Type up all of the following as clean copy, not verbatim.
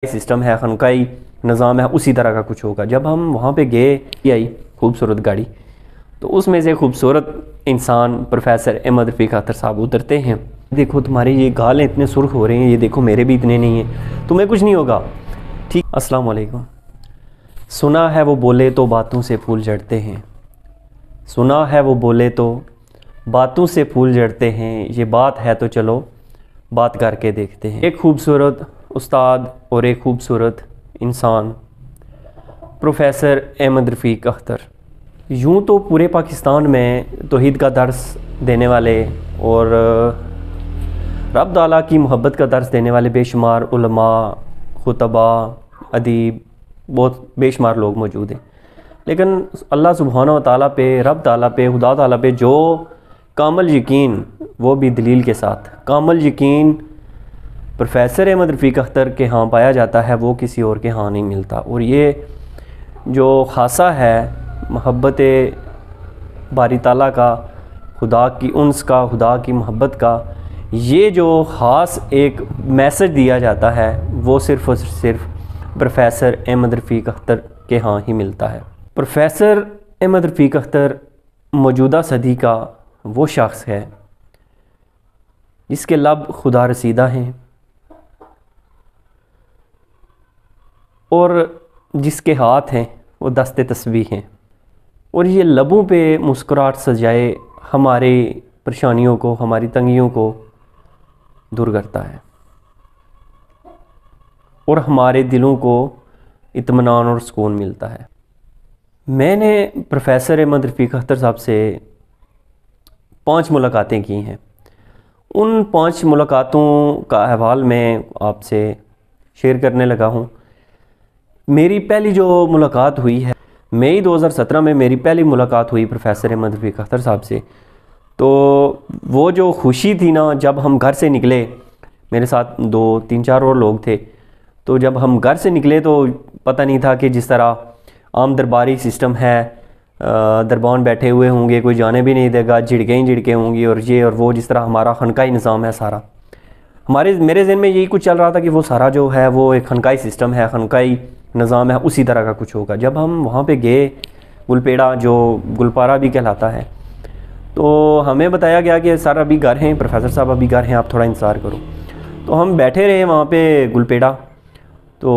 System ہے، خانقاہی نظام ہے، اسی طرح کا کچھ ہوگا۔ جب ہم وہاں پہ گئے، آئی خوبصورت گاڑی، تو اس میں سے خوبصورت انسان پروفیسر احمد رفیق اختر صاحب اترتے ہیں۔ دیکھو تمہارے یہ گالیں اتنے سرخ ہو رہے ہیں، یہ دیکھو میرے بھی اتنے نہیں ہیں، تمہیں کچھ نہیں ہوگا، ٹھیک؟ السلام علیکم۔ سنا ہے وہ بولے تو باتوں سے پھول جھڑتے ہیں، سنا ہے وہ بولے تو باتوں سے پھول جھڑتے ہیں، یہ بات ہے تو چلو بات کر کے دیکھتے ہیں۔ ایک خوبصورت استاد اور ایک خوبصورت انسان پروفیسر احمد رفیق اختر، یوں تو پورے پاکستان میں توحید کا درس دینے والے اور رب تعالیٰ کی محبت کا درس دینے والے بے شمار علماء، خطباء، ادیب، بہت بے شمار لوگ موجود ہیں، لیکن اللہ سبحانہ و تعالیٰ پہ، رب تعالیٰ پہ، خدا تعالیٰ پہ جو کامل یقین، وہ بھی دلیل کے ساتھ کامل یقین پروفیسر احمد رفیق اختر کے ہاں پایا جاتا ہے، وہ کسی اور کے ہاں نہیں ملتا۔ اور یہ جو خاصہ ہے محبت باری تعالیٰ کا، خدا کی انس کا، خدا کی محبت کا، یہ جو خاص ایک میسج دیا جاتا ہے، وہ صرف اور صرف پروفیسر احمد رفیق اختر کے ہاں ہی ملتا ہے۔ پروفیسر احمد رفیق اختر موجودہ صدی کا وہ شخص ہے جس کے لب خدا رسیدہ ہیں اور جس کے ہاتھ ہیں وہ دست تسبیح ہیں، اور یہ لبوں پہ مسکراہٹ سجائے ہماری پریشانیوں کو، ہماری تنگیوں کو دور کرتا ہے اور ہمارے دلوں کو اطمینان اور سکون ملتا ہے۔ میں نے پروفیسر احمد رفیق اختر صاحب سے 5 ملاقاتیں کی ہیں۔ ان 5 ملاقاتوں کا احوال میں آپ سے شیئر کرنے لگا ہوں۔ میری پہلی جو ملاقات ہوئی ہے، مئی 2017 میں میری پہلی ملاقات ہوئی پروفیسر احمد رفیق اختر صاحب سے، تو وہ جو خوشی تھی نا، جب ہم گھر سے نکلے، میرے ساتھ 2 3 4 اور لوگ تھے، تو جب ہم گھر سے نکلے تو پتہ نہیں تھا کہ جس طرح عام درباری سسٹم ہے، دربان بیٹھے ہوئے ہوں گے، کوئی جانے بھی نہیں دے گا، جھڑکیں ہی جھڑکیں ہوں گی، اور یہ اور وہ، جس طرح ہمارا خانقاہی نظام ہے سارا، میرے ذہن میں یہی کچھ چل رہا تھا کہ وہ سارا جو ہے وہ ایک خانقاہی سسٹم ہے، خانقاہی نظام ہے، اسی طرح کا کچھ ہوگا۔ جب ہم وہاں پہ گئے، گلپیڑا جو گلپارہ بھی کہلاتا ہے، تو ہمیں بتایا گیا کہ سر ابھی گھر ہیں، پروفیسر صاحب ابھی گھر ہیں، آپ تھوڑا انتظار کرو۔ تو ہم بیٹھے رہے وہاں پہ گلپیڑا، تو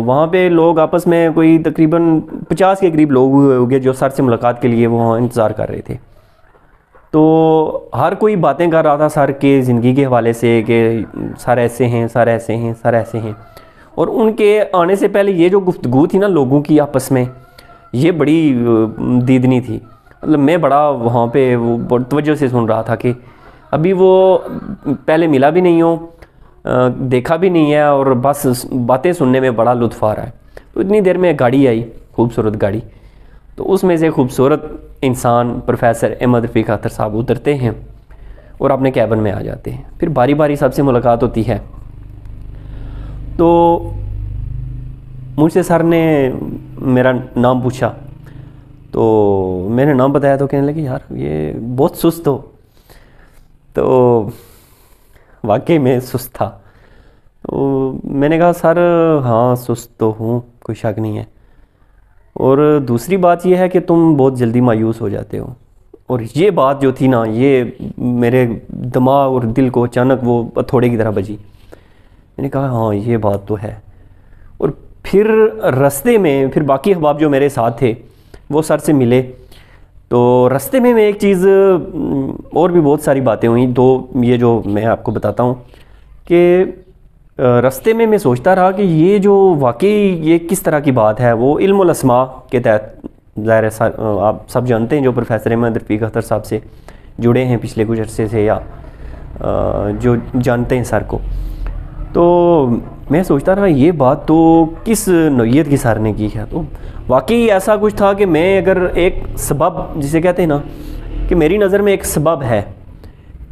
وہاں پہ لوگ آپس میں کوئی تقریباً 50 کے قریب لوگ ہوئے ہوگے جو سر سے ملاقات کے لیے وہاں انتظار کر رہے تھے۔ تو ہر کوئی باتیں کر رہا تھا سر کے زندگی کے حوالے سے کہ سر ایسے ہیں، سر ایسے ہیں، سر ایسے ہیں، اور ان کے آنے سے پہلے یہ جو گفتگو تھی نا لوگوں کی آپس میں، یہ بڑی دیدنی تھی۔ مطلب میں بڑا وہاں پہ وہ توجہ سے سن رہا تھا کہ ابھی وہ پہلے ملا بھی نہیں ہوں، دیکھا بھی نہیں ہے، اور بس باتیں سننے میں بڑا لطف آ رہا ہے۔ تو اتنی دیر میں گاڑی آئی، خوبصورت گاڑی، تو اس میں سے خوبصورت انسان پروفیسر احمد رفیق اختر صاحب اترتے ہیں اور اپنے کیبن میں آ جاتے ہیں۔ پھر باری باری سب سے ملاقات ہوتی ہے۔ تو مجھ سے سر نے میرا نام پوچھا، تو میں نے نام بتایا تو کہنے لگے یار یہ بہت سست ہو۔ تو واقعی میں سست تھا۔ تو میں نے کہا سر ہاں سست تو ہوں، کوئی شک نہیں ہے، اور دوسری بات یہ ہے کہ تم بہت جلدی مایوس ہو جاتے ہو۔ اور یہ بات جو تھی نا، یہ میرے دماغ اور دل کو اچانک وہ تھوڑے کی طرح بجی۔ میں نے کہا ہاں یہ بات تو ہے۔ اور پھر رستے میں پھر باقی احباب جو میرے ساتھ تھے وہ سر سے ملے، تو رستے میں ایک چیز اور بھی بہت ساری باتیں ہوئیں، تو یہ جو میں آپ کو بتاتا ہوں کہ رستے میں سوچتا رہا کہ یہ جو واقعی یہ کس طرح کی بات ہے۔ وہ علم الاسماء کے تحت، ظاہر ہے آپ سب جانتے ہیں جو پروفیسر احمد رفیق اختر صاحب سے جڑے ہیں پچھلے کچھ عرصے سے، یا جو جانتے ہیں سر کو، تو میں سوچتا رہا یہ بات تو کس نوعیت کی سر نے کی ہے۔ تو واقعی ایسا کچھ تھا کہ میں اگر ایک سبب جسے کہتے ہیں نا، کہ میری نظر میں ایک سبب ہے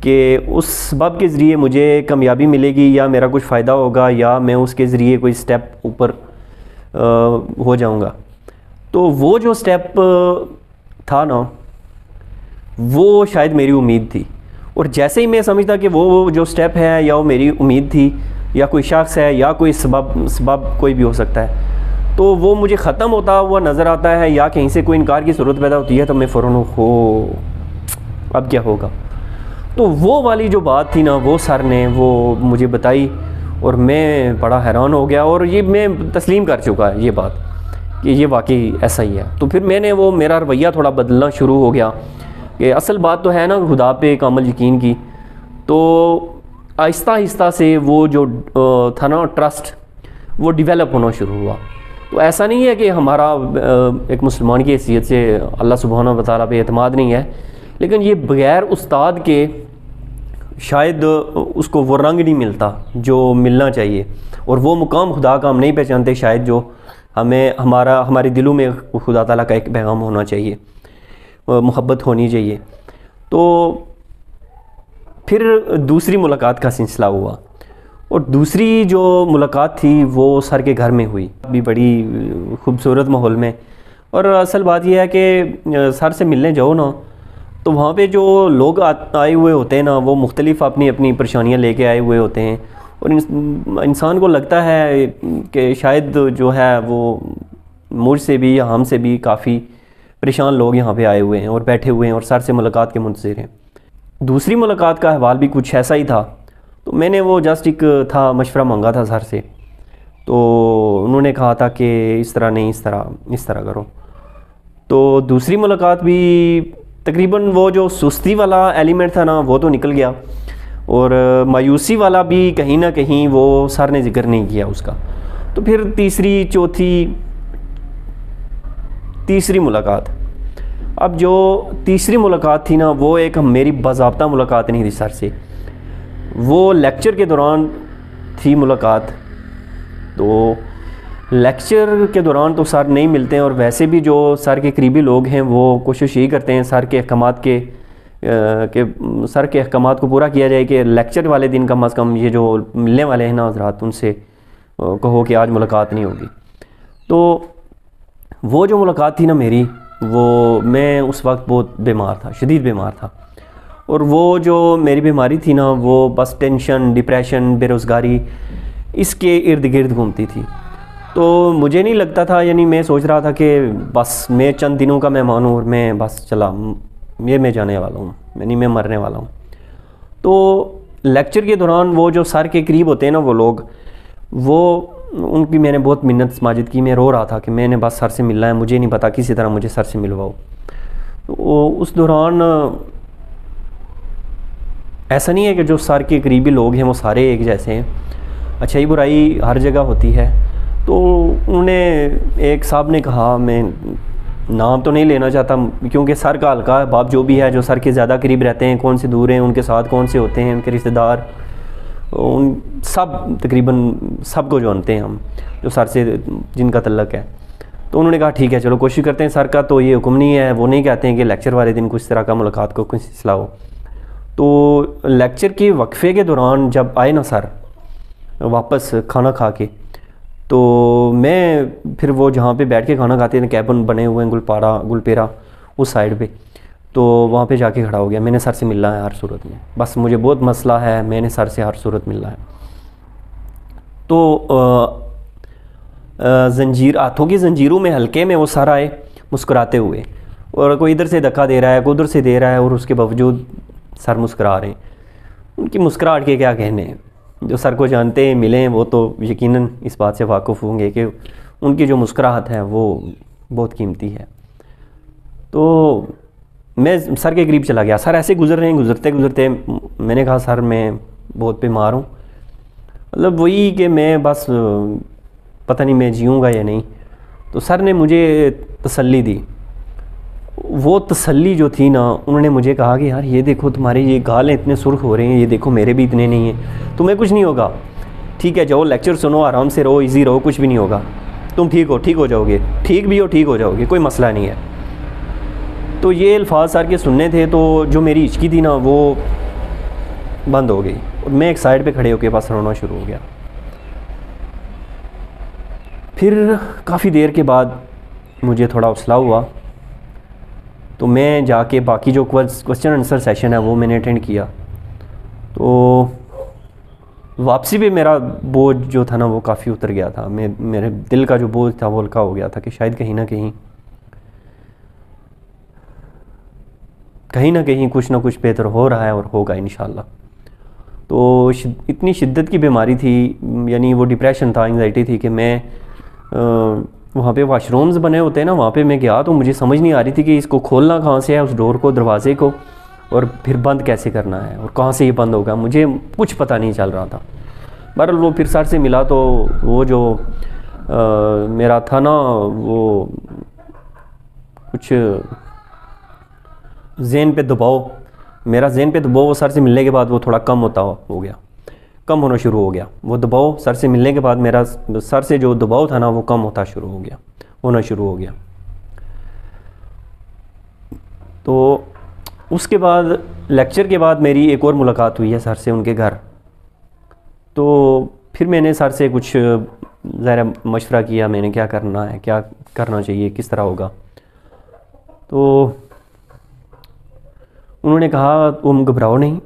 کہ اس سبب کے ذریعے مجھے کامیابی ملے گی، یا میرا کچھ فائدہ ہوگا، یا میں اس کے ذریعے کوئی سٹیپ اوپر ہو جاؤں گا، تو وہ جو سٹیپ تھا نا، وہ شاید میری امید تھی۔ اور جیسے ہی میں سمجھتا کہ وہ جو سٹیپ ہے یا وہ میری امید تھی، یا کوئی شخص ہے یا کوئی سبب کوئی بھی ہو سکتا ہے، تو وہ مجھے ختم ہوتا ہوا نظر آتا ہے یا کہیں سے کوئی انکار کی ضرورت پیدا ہوتی ہے تو میں فوراً اب کیا ہوگا۔ تو وہ والی جو بات تھی نا وہ سر نے وہ مجھے بتائی اور میں بڑا حیران ہو گیا، اور یہ میں تسلیم کر چکا ہے یہ بات کہ یہ واقعی ایسا ہی ہے۔ تو پھر میں نے میرا رویہ تھوڑا بدلنا شروع ہو گیا کہ اصل بات تو ہے نا خدا پہ کامل یقین کی، تو آہستہ آہستہ سے وہ جو تھا نا ٹرسٹ وہ ڈیولپ ہونا شروع ہوا۔ تو ایسا نہیں ہے کہ ہمارا ایک مسلمان کی حیثیت سے اللہ سبحانہ و تعالیٰ پہ اعتماد نہیں ہے، لیکن یہ بغیر استاد کے شاید اس کو وہ رنگ نہیں ملتا جو ملنا چاہیے، اور وہ مقام خدا کا ہم نہیں پہچانتے شاید جو ہمارے دلوں میں خدا تعالیٰ کا ایک پیغام ہونا چاہیے، محبت ہونی چاہیے۔ تو پھر دوسری ملاقات کا سلسلہ ہوا، اور دوسری جو ملاقات تھی وہ سر کے گھر میں ہوئی، بھی بڑی خوبصورت ماحول میں۔ اور اصل بات یہ ہے کہ سر سے ملنے جاؤ نا تو وہاں پہ جو لوگ آئے ہوئے ہوتے ہیں نا وہ مختلف اپنی اپنی پریشانیاں لے کے آئے ہوئے ہوتے ہیں، اور انسان کو لگتا ہے کہ شاید جو ہے وہ مجھ سے بھی یا ہم سے بھی کافی پریشان لوگ یہاں پہ آئے ہوئے ہیں اور بیٹھے ہوئے ہیں اور سر سے ملاقات کے منتظر ہیں۔ دوسری ملاقات کا احوال بھی کچھ ایسا ہی تھا، تو میں نے وہ جسٹ ایک مشورہ مانگا تھا سر سے، تو انہوں نے کہا تھا کہ اس طرح نہیں، اس طرح کرو۔ تو دوسری ملاقات بھی تقریباً وہ جو سستی والا ایلیمنٹ تھا نا وہ تو نکل گیا، اور مایوسی والا بھی کہیں نہ کہیں وہ سر نے ذکر نہیں کیا اس کا۔ تو پھر تیسری ملاقات، اب جو تیسری ملاقات تھی نا وہ ایک میری باضابطہ ملاقات نہیں تھی سر سے، وہ لیکچر کے دوران تھی ملاقات۔ تو لیکچر کے دوران تو سر نہیں ملتے ہیں، اور ویسے بھی جو سر کے قریبی لوگ ہیں وہ کوشش یہی کرتے ہیں سر کے احکامات کو پورا کیا جائے کہ لیکچر والے دن کم از کم یہ جو ملنے والے ہیں نا حضرات ان سے کہو کہ آج ملاقات نہیں ہوگی۔ تو وہ جو ملاقات تھی نا میری، میں اس وقت بہت بیمار تھا، شدید بیمار تھا، اور وہ جو میری بیماری تھی نا وہ بس ٹینشن، ڈپریشن، بے روزگاری اس کے ارد گرد گھومتی تھی۔ تو مجھے نہیں لگتا تھا، یعنی میں سوچ رہا تھا کہ بس میں چند دنوں کا مہمان ہوں اور میں بس چلا میں جانے والا ہوں، یعنی میں مرنے والا ہوں۔ تو لیکچر کے دوران وہ جو سر کے قریب ہوتے ہیں نا وہ لوگ، ان کی میں نے بہت منت سماجت کی، میں رو رہا تھا کہ میں نے بس سر سے ملنا ہے، مجھے نہیں پتا کسی طرح مجھے سر سے ملواؤ۔ تو اس دوران ایسا نہیں ہے کہ جو سر کے قریبی لوگ ہیں وہ سارے ایک جیسے ہیں، اچھائی برائی ہر جگہ ہوتی ہے۔ تو انہوں نے ایک صاحب نے کہا، میں نام تو نہیں لینا چاہتا کیونکہ سر کا حلقہ باب جو بھی ہے، جو سر کے زیادہ قریب رہتے ہیں، کون سے دور ہیں، ان کے ساتھ کون سے ہوتے ہیں، ان کے رشتہ دار، ان تقریباً سب کو جانتے ہیں ہم جو سر سے جن کا تعلق ہے۔ تو انہوں نے کہا ٹھیک ہے چلو کوشش کرتے ہیں، سر کا تو یہ حکم نہیں ہے، وہ نہیں کہتے ہیں کہ لیکچر والے دن کچھ طرح کا ملاقات کو کچھ سلسلہ ہو۔ تو لیکچر کے وقفے کے دوران جب آئے نا سر واپس کھانا کھا کے، تو میں پھر وہ جہاں پہ بیٹھ کے کھانا کھاتے ہیں کیبن بنے ہوئے ہیں گلپیرا اس سائڈ پہ، تو وہاں پہ جا کے کھڑا ہو گیا، میں نے سر سے ملنا ہے ہر صورت میں، بس مجھے بہت مسئلہ ہے، میں نے سر سے ہر صورت ملنا ہے۔ تو ہاتھوں کی زنجیروں میں حلقے میں وہ سر آئے مسکراتے ہوئے، اور کوئی ادھر سے دھکا دے رہا ہے، کوئی ادھر سے دے رہا ہے، اور اس کے باوجود سر مسکرا رہے ہیں۔ ان کی مسکراہٹ کے کیا کہنے ہیں، جو سر کو جانتے ہیں ملے ہیں وہ تو یقیناً اس بات سے واقف ہوں گے کہ ان کی جو مسکراہٹ ہے وہ بہت قیمتی ہے۔ تو میں سر کے قریب چلا گیا، سر ایسے گزر رہے ہیں، گزرتے گزرتے میں نے کہا سر میں بہت بیمار ہوں، مطلب وہی کہ میں بس پتہ نہیں میں جیوں گا یا نہیں۔ تو سر نے مجھے تسلی دی، وہ تسلی جو تھی نا، انہوں نے مجھے کہا کہ یار یہ دیکھو تمہارے یہ گال اتنے سرخ ہو رہے ہیں، یہ دیکھو میرے بھی اتنے نہیں ہیں، تمہیں کچھ نہیں ہوگا، ٹھیک ہے جاؤ لیکچر سنو، آرام سے رہو، ایزی رہو، کچھ بھی نہیں ہوگا، تم ٹھیک ہو جاؤ گے، ٹھیک بھی ٹھیک ہو جاؤ گے، کوئی مسئلہ نہیں ہے۔ تو یہ الفاظ سر کے سننے تھے، تو جو میری ہچکی تھی نا وہ بند ہو گئی، اور میں ایک سائڈ پہ کھڑے ہو کے بس رونا شروع ہو گیا۔ پھر کافی دیر کے بعد مجھے تھوڑا حوصلہ ہوا، تو میں جا کے باقی جو کوسچن آنسر سیشن ہے وہ میں نے اٹینڈ کیا۔ تو واپسی پہ میرا بوجھ جو تھا نا وہ کافی اتر گیا تھا، میرے دل کا جو بوجھ تھا وہ ہلکا ہو گیا تھا کہ شاید کہیں نہ کہیں کچھ نہ کچھ بہتر ہو رہا ہے اور ہوگا انشاءاللہ۔ تو اتنی شدت کی بیماری تھی، یعنی وہ ڈپریشن تھا، انگزائٹی تھی کہ میں وہاں پہ واش رومز بنے ہوتے ہیں نا، وہاں پہ میں گیا تو مجھے سمجھ نہیں آ رہی تھی کہ اس کو کھولنا کہاں سے ہے، اس ڈور کو، دروازے کو، اور پھر بند کیسے کرنا ہے اور کہاں سے یہ بند ہوگا، مجھے کچھ پتہ نہیں چل رہا تھا۔ بہرحال وہ پھر سر سے ملا تو وہ جو میرا تھا نا وہ کچھ ذہن پہ دباؤ، میرا ذہن پہ دباؤ وہ سر سے ملنے کے بعد وہ تھوڑا کم ہونا شروع ہو گیا۔ وہ دباؤ سر سے ملنے کے بعد میرا سر سے جو دباؤ تھا نا وہ کم ہونا شروع ہو گیا۔ تو اس کے بعد لیکچر کے بعد میری ایک اور ملاقات ہوئی ہے سر سے ان کے گھر۔ تو پھر میں نے سر سے کچھ ظاہر مشورہ کیا، میں نے کیا کرنا ہے، کیا کرنا چاہیے، کس طرح ہوگا۔ تو انہوں نے کہا تم گھبراؤ نہیں،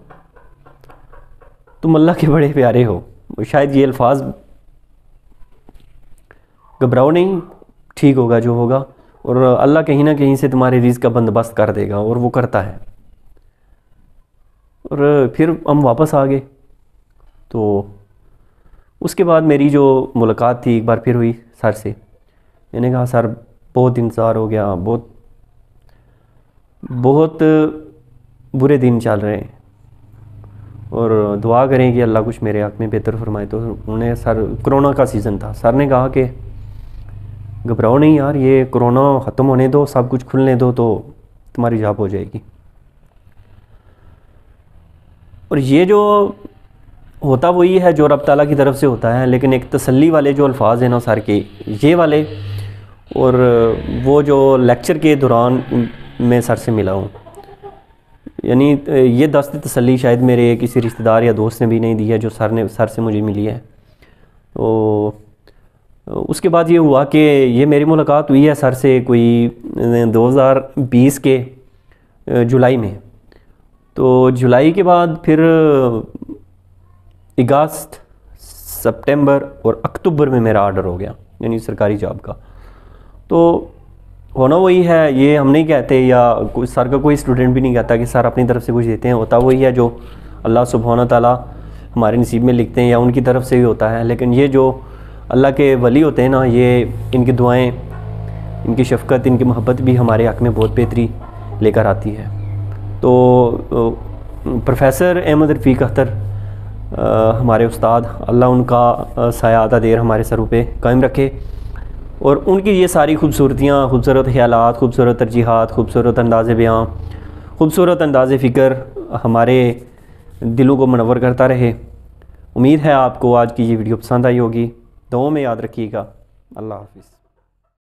تم اللہ کے بڑے پیارے ہو، شاید یہ الفاظ، گھبراؤ نہیں، ٹھیک ہوگا جو ہوگا، اور اللہ کہیں نہ کہیں سے تمہارے رزق کا بندوبست کر دے گا، اور وہ کرتا ہے۔ اور پھر ہم واپس آ گئے۔ تو اس کے بعد میری جو ملاقات تھی ایک بار پھر ہوئی سر سے، میں نے کہا سر بہت انتظار ہو گیا، بہت برے دن چل رہے ہیں، اور دعا کریں کہ اللہ کچھ میرے حق میں بہتر فرمائے۔ تو انہوں نے کرونا کا سیزن تھا، سر نے کہا کہ گھبراؤ نہیں یار، یہ کرونا ختم ہونے دو، سب کچھ کھلنے دو تو تمہاری جاب ہو جائے گی۔ اور یہ جو ہوتا وہی ہے جو رب تعالیٰ کی طرف سے ہوتا ہے، لیکن ایک تسلی والے جو الفاظ ہیں نا سر کے، یہ والے، اور وہ جو لیکچر کے دوران میں سر سے ملا ہوں، یعنی یہ دست تسلی شاید میرے کسی رشتہ دار یا دوست نے بھی نہیں دی ہے جو سر سے مجھے ملی ہے۔ تو اس کے بعد یہ ہوا کہ یہ میری ملاقات ہوئی ہے سر سے کوئی 2020 کے جولائی میں۔ تو جولائی کے بعد پھر اگست، سپٹمبر اور اکتوبر میں میرا آرڈر ہو گیا، یعنی سرکاری جاب کا۔ تو ہونا وہی ہے، یہ ہم نہیں کہتے، یا سر کا کوئی اسٹوڈنٹ بھی نہیں کہتا کہ سر اپنی طرف سے کچھ دیتے ہیں، ہوتا وہی ہے جو اللہ سبحانہ تعالیٰ ہمارے نصیب میں لکھتے ہیں، یا ان کی طرف سے بھی ہوتا ہے۔ لیکن یہ جو اللہ کے ولی ہوتے ہیں نا، یہ ان کی دعائیں، ان کی شفقت، ان کی محبت بھی ہمارے حق میں بہت بہتری لے کر آتی ہے۔ تو پروفیسر احمد رفیق اختر ہمارے استاد، اللہ ان کا سایہ عطا دیر ہمارے سروں پہ قائم رکھے، اور ان کی یہ ساری خوبصورتیاں، خوبصورت خیالات، خوبصورت ترجیحات، خوبصورت انداز بیاں، خوبصورت انداز فکر ہمارے دلوں کو منور کرتا رہے۔ امید ہے آپ کو آج کی یہ ویڈیو پسند آئی ہوگی، دعاؤں میں یاد رکھیے گا۔ اللہ حافظ۔